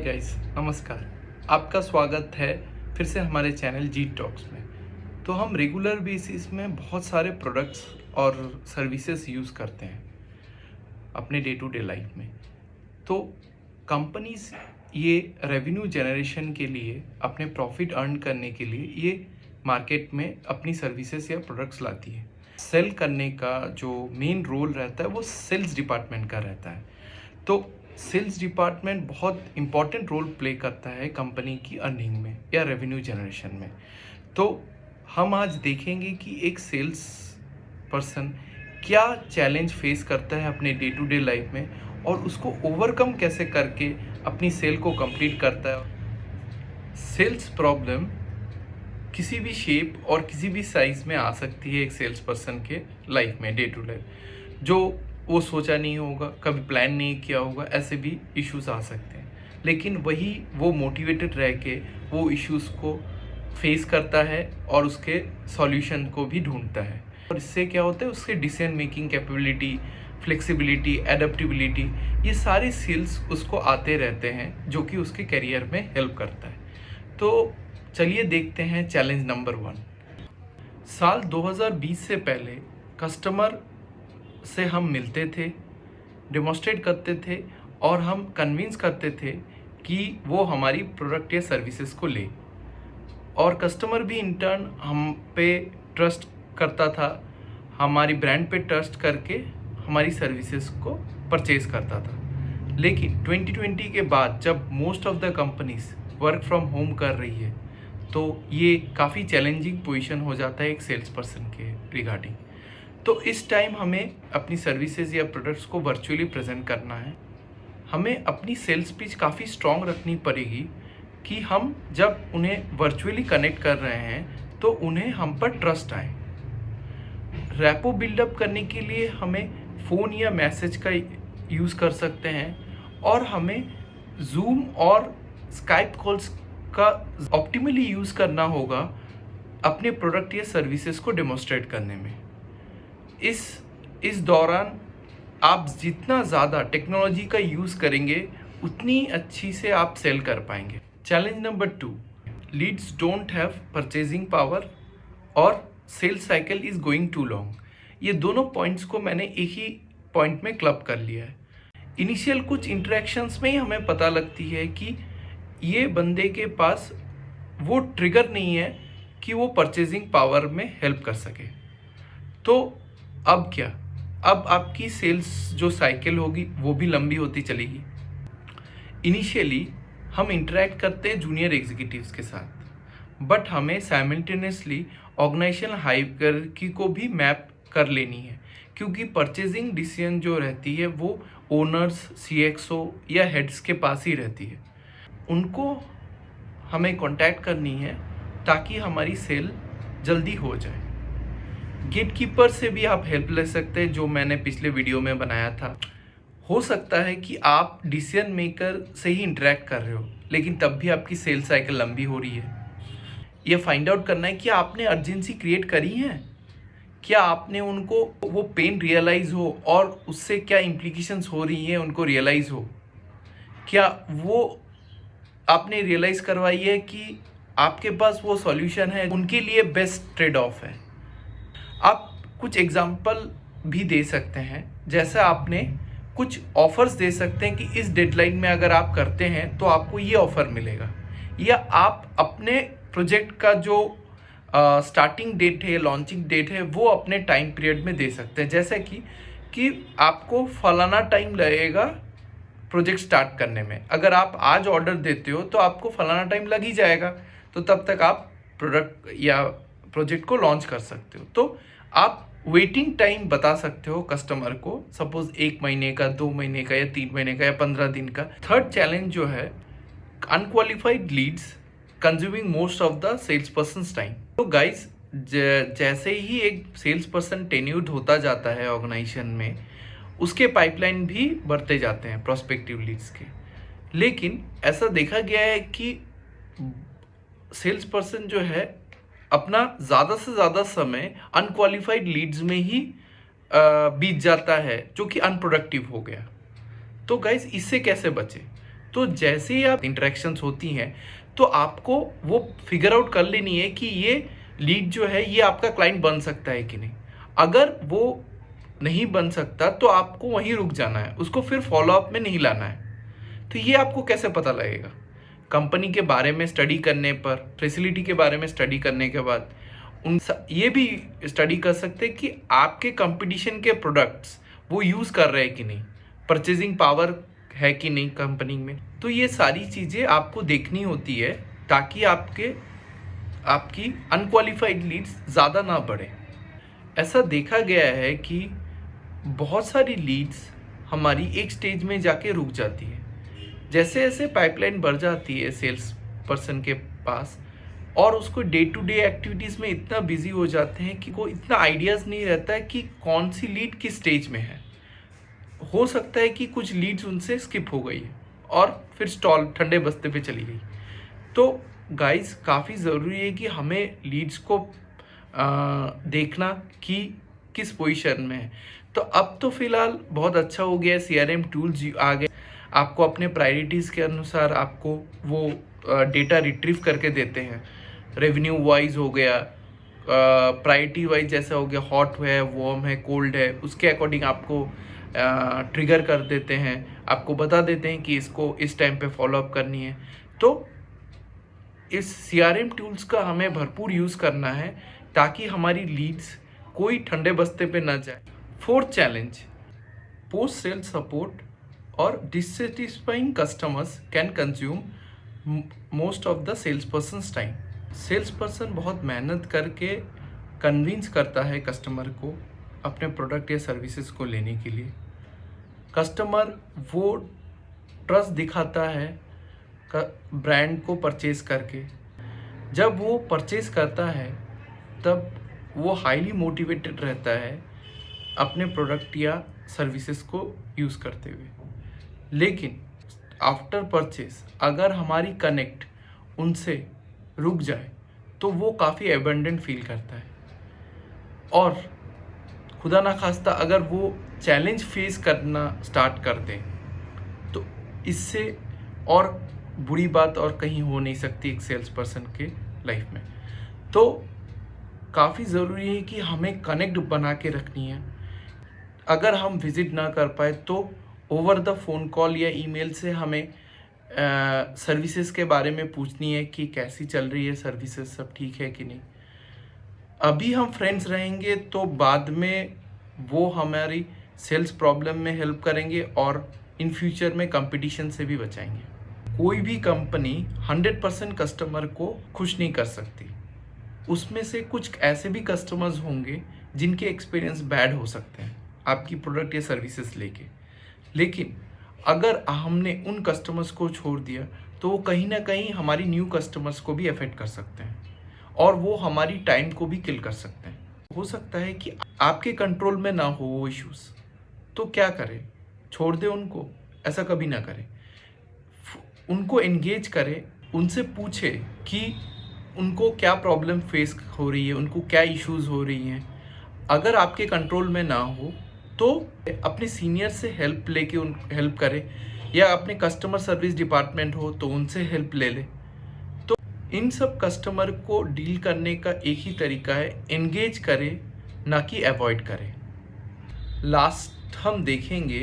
Guys नमस्कार। आपका स्वागत है फिर से हमारे चैनल जी टॉक्स में। तो हम रेगुलर बेसिस में बहुत सारे प्रोडक्ट्स और सर्विसेज यूज़ करते हैं अपने डे टू डे लाइफ में। तो कंपनीज ये रेवेन्यू जनरेशन के लिए, अपने प्रॉफिट अर्न करने के लिए ये मार्केट में अपनी सर्विसेज या प्रोडक्ट्स लाती है। सेल करने का जो मेन रोल रहता है वो सेल्स डिपार्टमेंट का रहता है। तो सेल्स डिपार्टमेंट बहुत इम्पॉर्टेंट रोल प्ले करता है कंपनी की अर्निंग में या रेवेन्यू जनरेशन में। तो हम आज देखेंगे कि एक सेल्स पर्सन क्या चैलेंज फेस करता है अपने डे टू डे लाइफ में और उसको ओवरकम कैसे करके अपनी सेल को कंप्लीट करता है। सेल्स प्रॉब्लम किसी भी शेप और किसी भी साइज में आ सकती है एक सेल्स पर्सन के लाइफ में, डे टू डे, जो वो सोचा नहीं होगा, कभी प्लान नहीं किया होगा, ऐसे भी इश्यूज आ सकते हैं। लेकिन वही वो मोटिवेटेड रह के वो इश्यूज को फेस करता है और उसके सॉल्यूशन को भी ढूंढता है। और इससे क्या होता है, उसके decision making capability, flexibility, adaptability, ये सारे स्किल्स उसको आते रहते हैं जो कि उसके करियर में हेल्प करता है। तो चलिए देखते हैं चैलेंज नंबर 1। साल 2020 से पहले कस्टमर से हम मिलते थे, डेमोस्ट्रेट करते थे और हम कन्विंस करते थे कि वो हमारी प्रोडक्ट या सर्विसेज को ले, और कस्टमर भी इन टर्न हम पे ट्रस्ट करता था, हमारी ब्रांड पे ट्रस्ट करके हमारी सर्विसेज को परचेज करता था। लेकिन 2020 के बाद जब most of the companies work from home कर रही है तो ये काफ़ी चैलेंजिंग पोजीशन हो जाता है एक सेल्स पर्सन के रिगार्डिंग। तो इस टाइम हमें अपनी सर्विसेज या प्रोडक्ट्स को वर्चुअली प्रेजेंट करना है। हमें अपनी सेल्स पिच काफ़ी स्ट्रॉन्ग रखनी पड़ेगी कि हम जब उन्हें वर्चुअली कनेक्ट कर रहे हैं तो उन्हें हम पर ट्रस्ट आए। रैपो बिल्डअप करने के लिए हमें फ़ोन या मैसेज का यूज़ कर सकते हैं, और हमें जूम और स्काइप कॉल्स का ऑप्टिमली यूज़ करना होगा अपने प्रोडक्ट या सर्विसेज को डेमोस्ट्रेट करने में। इस दौरान आप जितना ज़्यादा टेक्नोलॉजी का यूज़ करेंगे उतनी अच्छी से आप सेल कर पाएंगे। Challenge number 2, leads don't have purchasing power और sales cycle is going too long. ये दोनों पॉइंट्स को मैंने एक ही पॉइंट में क्लब कर लिया है। इनिशियल कुछ इंटरेक्शंस में ही हमें पता लगती है कि ये बंदे के पास वो ट्रिगर नहीं है कि वो परचेजिंग पावर में हेल्प कर सके। तो अब क्या, अब आपकी सेल्स जो साइकिल होगी वो भी लंबी होती चलेगी। इनिशियली हम इंटरेक्ट करते हैं जूनियर एग्जीक्यूटिव्स के साथ, बट हमें साइमल्टेनियसली ऑर्गेनाइजेशन हायरार्की को भी मैप कर लेनी है, क्योंकि परचेजिंग डिसीजन जो रहती है वो ओनर्स, सीएक्सओ या हेड्स के पास ही रहती है। उनको हमें कांटेक्ट करनी है ताकि हमारी सेल जल्दी हो जाए। गेटकीपर से भी आप हेल्प ले सकते हैं, जो मैंने पिछले वीडियो में बनाया था। हो सकता है कि आप डिसीजन मेकर से ही इंटरेक्ट कर रहे हो, लेकिन तब भी आपकी सेल साइकिल लंबी हो रही है। ये फाइंड आउट करना है कि आपने अर्जेंसी क्रिएट करी है, क्या आपने उनको वो पेन रियलाइज़ हो और उससे क्या इम्प्लीकेशंस हो रही हैं उनको रियलाइज़ हो, क्या वो आपने रियलाइज़ करवाई है कि आपके पास वो सॉल्यूशन है, उनके लिए बेस्ट ट्रेड ऑफ है। आप कुछ एग्जांपल भी दे सकते हैं, जैसा आपने कुछ ऑफर्स दे सकते हैं कि इस डेडलाइन में अगर आप करते हैं तो आपको ये ऑफर मिलेगा, या आप अपने प्रोजेक्ट का जो स्टार्टिंग डेट है, लॉन्चिंग डेट है, वो अपने टाइम पीरियड में दे सकते हैं। जैसे कि आपको फलाना टाइम लगेगा प्रोजेक्ट स्टार्ट करने में, अगर आप आज ऑर्डर देते हो तो आपको फलाना टाइम लग ही जाएगा, तो तब तक आप प्रोडक्ट या प्रोजेक्ट को लॉन्च कर सकते हो। तो आप वेटिंग टाइम बता सकते हो कस्टमर को, सपोज 1 महीने का, 2 महीने का, या 3 महीने का, या 15 दिन का। थर्ड चैलेंज जो है, unqualified leads consuming most of the sales person time. तो गाइज, जैसे ही एक सेल्स पर्सन टेन्यूर्ड होता जाता है ऑर्गेनाइजेशन में, उसके पाइपलाइन भी बढ़ते जाते हैं प्रोस्पेक्टिव लीड्स के। लेकिन ऐसा देखा गया है कि सेल्स पर्सन जो है अपना ज़्यादा से ज़्यादा समय अनक्वालिफाइड लीड्स में ही बीत जाता है, जो कि अनप्रोडक्टिव हो गया। तो गाइज, इससे कैसे बचे? तो जैसे ही आप इंटरेक्शंस होती हैं तो आपको वो फिगर आउट कर लेनी है कि ये लीड जो है ये आपका क्लाइंट बन सकता है कि नहीं। अगर वो नहीं बन सकता तो आपको वहीं रुक जाना है, उसको फिर फॉलो अप में नहीं लाना है। तो ये आपको कैसे पता लगेगा? कंपनी के बारे में स्टडी करने पर, फैसिलिटी के बारे में स्टडी करने के बाद ये भी स्टडी कर सकते हैं कि आपके कंपटीशन के प्रोडक्ट्स वो यूज़ कर रहे हैं कि नहीं, परचेजिंग पावर है कि नहीं कंपनी में। तो ये सारी चीज़ें आपको देखनी होती है ताकि आपकी अनक्वालिफाइड लीड्स ज़्यादा ना बढ़े। ऐसा देखा गया है कि बहुत सारी लीड्स हमारी एक स्टेज में जाके रुक जाती है। जैसे जैसे पाइपलाइन बढ़ जाती है सेल्स पर्सन के पास और उसको डे टू डे एक्टिविटीज़ में इतना बिजी हो जाते हैं कि वो इतना आइडियाज़ नहीं रहता है कि कौन सी लीड किस स्टेज में है। हो सकता है कि कुछ लीड्स उनसे स्किप हो गई और फिर स्टॉल ठंडे बस्ते पे चली गई। तो गाइस काफ़ी ज़रूरी है कि हमें लीड्स को देखना कि किस पोजीशन में है। तो अब तो फ़िलहाल बहुत अच्छा हो गया है, CRM टूल्स आ गए, आपको अपने प्रायोरिटीज़ के अनुसार आपको वो डेटा रिट्रीव करके देते हैं। रेवेन्यू वाइज हो गया, प्रायोरिटी वाइज जैसा हो गया, हॉट है, वार्म है, कोल्ड है, उसके अकॉर्डिंग आपको ट्रिगर कर देते हैं, आपको बता देते हैं कि इसको इस टाइम पे फॉलो अप करनी है। तो इस CRM टूल्स का हमें भरपूर यूज़ करना है ताकि हमारी लीड्स कोई ठंडे बस्ते पे ना जाए। Fourth challenge, post sale support और dissatisfying customers can consume most of the sales persons time. Sales person बहुत मेहनत करके कन्विंस करता है कस्टमर को अपने प्रोडक्ट या सर्विसेज को लेने के लिए। कस्टमर वो ट्रस्ट दिखाता है ब्रांड को परचेज करके। जब वो परचेज करता है तब वो हाईली मोटिवेटेड रहता है अपने प्रोडक्ट या सर्विसेज को यूज़ करते हुए। लेकिन आफ्टर परचेज अगर हमारी कनेक्ट उनसे रुक जाए तो वो काफ़ी एबंडेंट फील करता है और खुदा ना खास्ता अगर वो चैलेंज फेस करना स्टार्ट कर दें तो इससे और बुरी बात और कहीं हो नहीं सकती एक सेल्स पर्सन के लाइफ में। तो काफ़ी ज़रूरी है कि हमें कनेक्ट बना के रखनी है। अगर हम विज़िट ना कर पाए तो ओवर द फ़ोन कॉल या ईमेल से हमें सर्विसेज के बारे में पूछनी है कि कैसी चल रही है सर्विसेज, सब ठीक है कि नहीं। अभी हम फ्रेंड्स रहेंगे तो बाद में वो हमारी सेल्स प्रॉब्लम में हेल्प करेंगे और इन फ्यूचर में कंपटीशन से भी बचाएंगे। कोई भी कंपनी 100% कस्टमर को खुश नहीं कर सकती। उसमें से कुछ ऐसे भी कस्टमर्स होंगे जिनके एक्सपीरियंस बैड हो सकते हैं आपकी प्रोडक्ट या सर्विसेज लेके। लेकिन अगर हमने उन कस्टमर्स को छोड़ दिया तो वो कहीं ना कहीं हमारी न्यू कस्टमर्स को भी अफेक्ट कर सकते हैं और वो हमारी टाइम को भी किल कर सकते हैं। हो सकता है कि आपके कंट्रोल में ना हो वो इश्यूज़, तो क्या करें? छोड़ दें उनको? ऐसा कभी ना करें। उनको एंगेज करें, उनसे पूछे कि उनको क्या प्रॉब्लम फेस हो रही है, उनको क्या इश्यूज़ हो रही हैं। अगर आपके कंट्रोल में ना हो तो अपने सीनियर से हेल्प लेके हेल्प करें या अपने कस्टमर सर्विस डिपार्टमेंट हो तो उनसे हेल्प ले लें। तो इन सब कस्टमर को डील करने का एक ही तरीका है, एंगेज करें ना कि अवॉइड करें। लास्ट हम देखेंगे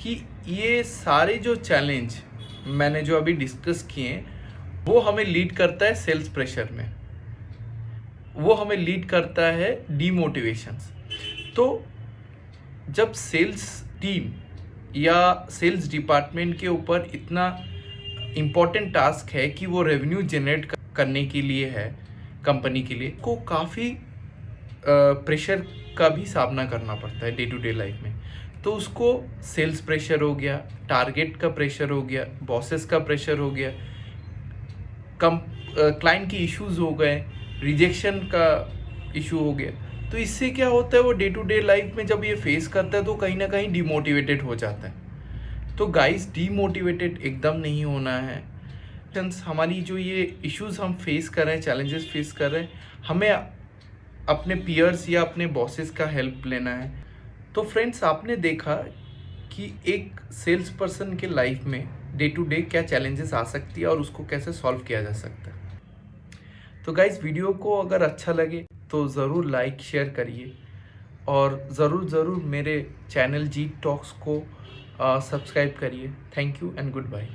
कि ये सारे जो चैलेंज मैंने जो अभी डिस्कस किए वो हमें लीड करता है सेल्स प्रेशर में, वो हमें लीड करता है डीमोटिवेशंस। तो जब सेल्स टीम या सेल्स डिपार्टमेंट के ऊपर इतना इम्पॉर्टेंट टास्क है कि वो रेवेन्यू जनरेट करने के लिए है कंपनी के लिए, को काफ़ी प्रेशर का भी सामना करना पड़ता है डे टू डे लाइफ में। तो उसको सेल्स प्रेशर हो गया, टारगेट का प्रेशर हो गया, बॉसेस का प्रेशर हो गया, क्लाइंट की इश्यूज हो गए, रिजेक्शन का इशू हो गया। तो इससे क्या होता है, वो डे टू डे लाइफ में जब ये फेस करता है तो कहीं ना कहीं डिमोटिवेटेड हो जाता है। तो गाइस डिमोटिवेटेड एकदम नहीं होना है। हमारी जो ये इश्यूज हम फेस कर रहे हैं, चैलेंजेस फेस कर रहे हैं, हमें अपने पीयर्स या अपने बॉसेस का हेल्प लेना है। तो फ्रेंड्स, आपने देखा कि एक सेल्स पर्सन के लाइफ में डे टू डे क्या चैलेंजेस आ सकती है और उसको कैसे सॉल्व किया जा सकता है। तो गाइस, वीडियो को अगर अच्छा लगे तो ज़रूर लाइक शेयर करिए और ज़रूर मेरे चैनल जी टॉक्स को सब्सक्राइब करिए। Thank you and good bye.